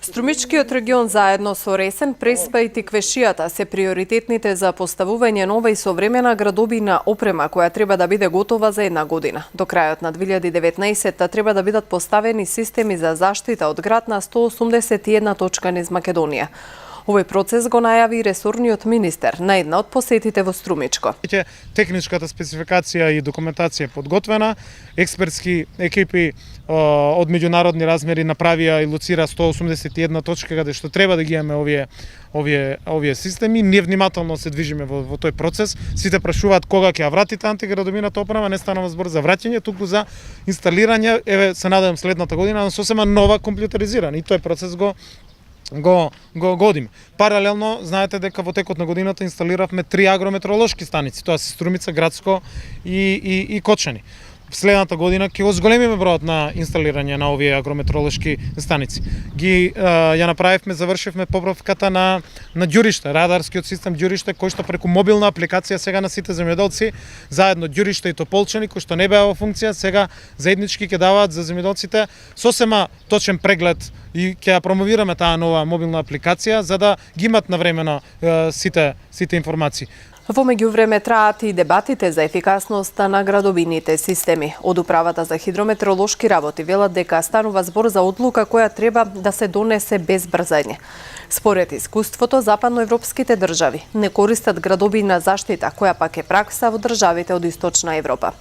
Струмичкиот регион заедно со Ресен, Преспа и Тиквешијата се приоритетните за поставување нова и современа градобина опрема која треба да биде готова за една година. До крајот на 2019 треба да бидат поставени системи за заштита од град на 181 точка низ Македонија. Овој процес го најави ресорниот министер на една од посетите во Струмичко. Техничката спецификација и документација е подготвена, експертски екипи од меѓународни размери направија и лоцира 181 точка каде што треба да ги имаме овие системи. Ние внимателно се движиме во тој процес. Сите прашуваат кога ќе ја вратите антиградобината опрема, не станува збор за враќање, туку за инсталирање, еве се надевам следната година на сосема нова компјутеризирана, и тој процес го годим. Паралелно, знаете дека во текот на годината инсталиравме 3 агрометеоролошки станици, тоа се Струмица, Градско и Кочани. Следната година ќе го зголемиме бројот на инсталирање на овие агрометеоролошки станици. Ја направивме, завршивме поправката на ѓуриште, радарскиот систем ѓуриште, кој што преку мобилна апликација сега на сите земјоделци, заедно ѓуриште и Тополчани, кои што не беа во функција, сега заеднички ќе даваат за земјоделците сосема точен преглед и ќе ја промовираме таа нова мобилна апликација за да ги имат навремено сите информации. Во меѓувреме траат и дебатите за ефикасноста на градобините системи. Од Управата за хидрометеоролошки работи велат дека станува збор за одлука која треба да се донесе без брзање. Според искуството, западноевропските држави не користат градобина заштита, која пак е пракса во државите од Источна Европа.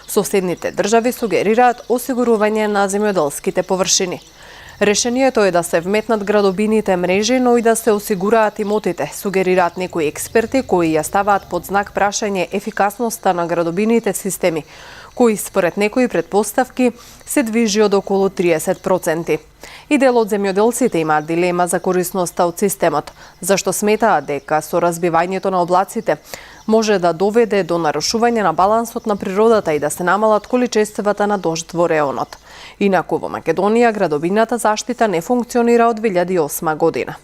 Соседните држави сугерираат осигурување на земјоделските површини. Решението е да се вметнат градобините мрежи, но и да се осигураат имотите, сугерираат некои експерти кои ја ставаат под знак прашање ефикасноста на градобините системи, кои според некои предпоставки се движи од околу 30%. И дел од земјоделците имаат дилема за корисноста од системот, зашто сметаат дека со разбивањето на облаците може да доведе до нарушување на балансот на природата и да се намалат количествата на дожд во реонот. Инаку во Македонија градобината заштита не функционира од 2008 година.